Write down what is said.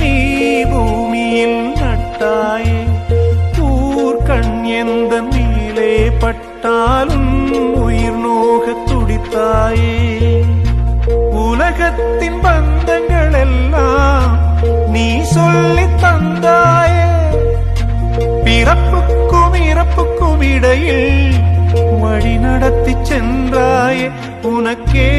நீ பூமியில் நட்டாயே ஊர்கண் எந்த நீலே பட்டாலும் உயிர் நோக துடித்தாயே உலகத்தின் பந்தங்கள் எல்லாம் நீ சொல்லி தந்தாயே பிறப்புக்கும் இறப்புக்கும் இடையில் வழி நடத்தி சென்றாயே உனக்கே